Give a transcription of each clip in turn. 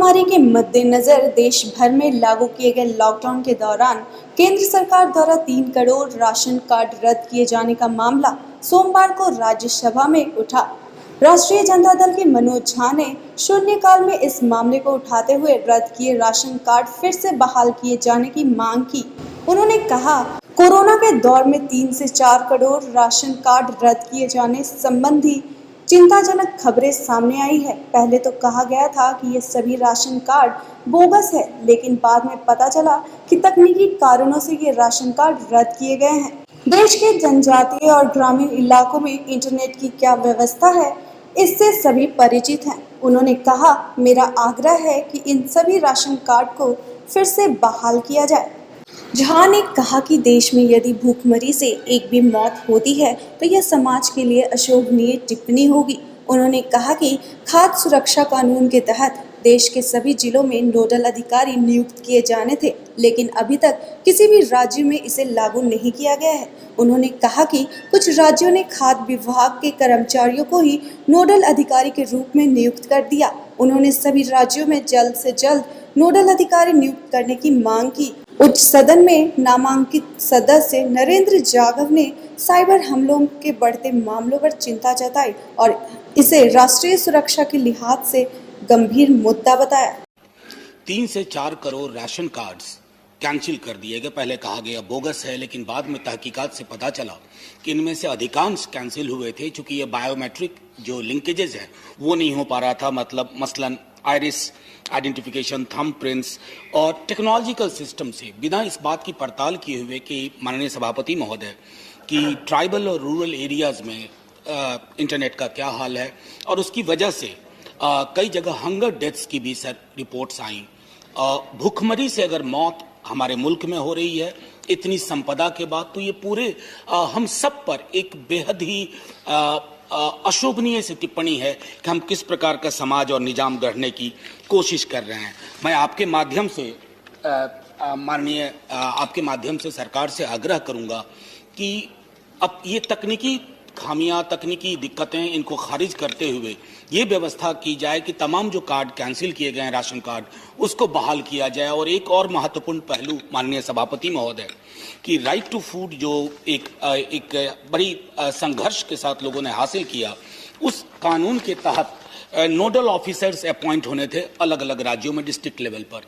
महामारी के मद्देनजर देश भर में लागू किए गए लॉकडाउन के दौरान केंद्र सरकार द्वारा 3 करोड़ राशन कार्ड रद्द किए जाने का मामला सोमवार को राज्यसभा में उठा। राष्ट्रीय जनता दल के मनोज झा ने शून्यकाल में इस मामले को उठाते हुए रद्द किए राशन कार्ड फिर से बहाल किए जाने की मांग की। उन्होंने कहा, कोरोना के दौर में 3 से 4 करोड़ राशन कार्ड रद्द किए जाने संबंधी चिंताजनक खबरें सामने आई है। पहले तो कहा गया था कि ये सभी राशन कार्ड बोगस है, लेकिन बाद में पता चला कि तकनीकी कारणों से ये राशन कार्ड रद्द किए गए हैं। देश के जनजातीय और ग्रामीण इलाकों में इंटरनेट की क्या व्यवस्था है, इससे सभी परिचित हैं। उन्होंने कहा, मेरा आग्रह है कि इन सभी राशन कार्ड को फिर से बहाल किया जाए। झा ने कहा कि देश में यदि भूखमरी से एक भी मौत होती है तो यह समाज के लिए अशोभनीय टिप्पणी होगी। उन्होंने कहा कि खाद्य सुरक्षा कानून के तहत देश के सभी जिलों में नोडल अधिकारी नियुक्त किए जाने थे, लेकिन अभी तक किसी भी राज्य में इसे लागू नहीं किया गया है। उन्होंने कहा कि कुछ राज्यों ने खाद्य विभाग के कर्मचारियों को ही नोडल अधिकारी के रूप में नियुक्त कर दिया। उन्होंने सभी राज्यों में जल्द से जल्द नोडल अधिकारी नियुक्त करने की मांग की। उच्च सदन में नामांकित सदस्य नरेंद्र जाधव ने साइबर हमलों के बढ़ते मामलों पर चिंता जताई और इसे राष्ट्रीय सुरक्षा के लिहाज से गंभीर मुद्दा बताया। 3 से 4 करोड़ राशन कार्ड्स कैंसिल कर दिए गए। पहले कहा गया बोगस है, लेकिन बाद में तहकीकात से पता चला कि इनमें से अधिकांश कैंसिल हुए थे, चूंकि ये बायोमेट्रिक जो लिंकेजेस है वो नहीं हो पा रहा था। मतलब मसलन आइरिस आइडेंटिफिकेशन, थंब प्रिंट्स और टेक्नोलॉजिकल सिस्टम से बिना इस बात की पड़ताल किए हुए कि माननीय सभापति महोदय कि ट्राइबल और रूरल एरियाज में इंटरनेट का क्या हाल है, और उसकी वजह से कई जगह हंगर डेथ्स की भी सर रिपोर्ट्स आई। भूखमरी से अगर मौत हमारे मुल्क में हो रही है इतनी संपदा के बाद, तो ये पूरे हम सब पर एक बेहद ही अशोभनीय सी टिप्पणी है कि हम किस प्रकार का समाज और निजाम गढ़ने की कोशिश कर रहे हैं। मैं आपके माध्यम से माननीय आपके माध्यम से सरकार से आग्रह करूंगा कि अब ये तकनीकी खामियां, तकनीकी दिक्कतें, इनको खारिज करते हुए ये व्यवस्था की जाए कि तमाम जो कार्ड कैंसिल किए गए हैं राशन कार्ड, उसको बहाल किया जाए। और एक और महत्वपूर्ण पहलू माननीय सभापति महोदय कि राइट टू फूड जो एक बड़ी संघर्ष के साथ लोगों ने हासिल किया, उस कानून के तहत नोडल ऑफिसर्स अपॉइंट होने थे अलग अलग राज्यों में डिस्ट्रिक्ट लेवल पर।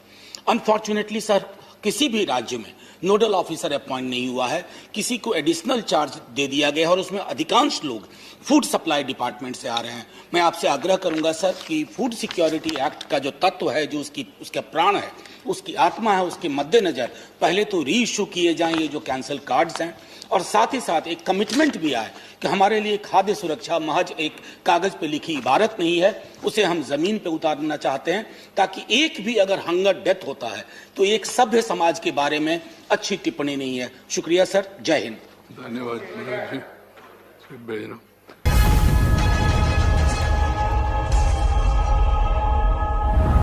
अनफॉर्चुनेटली सर किसी भी राज्य में नोडल ऑफिसर अपॉइंट नहीं हुआ है, किसी को एडिशनल चार्ज दे दिया गया है और उसमें अधिकांश लोग फूड सप्लाई डिपार्टमेंट से आ रहे हैं। मैं आपसे आग्रह करूंगा सर कि फूड सिक्योरिटी एक्ट का जो तत्व है, जो उसका प्राण है, उसकी आत्मा है, उसके मद्देनजर पहले तो री इशू किए जाएं ये जो कैंसिल कार्ड्स हैं, और साथ ही साथ एक कमिटमेंट भी आए कि हमारे लिए खाद्य सुरक्षा महज एक कागज पे लिखी इबारत नहीं है, उसे हम जमीन पे उतारना चाहते हैं, ताकि एक भी अगर हंगर डेथ होता है तो एक सभ्य समाज के बारे में अच्छी टिप्पणी नहीं है। शुक्रिया सर, जय हिंद। धन्यवाद।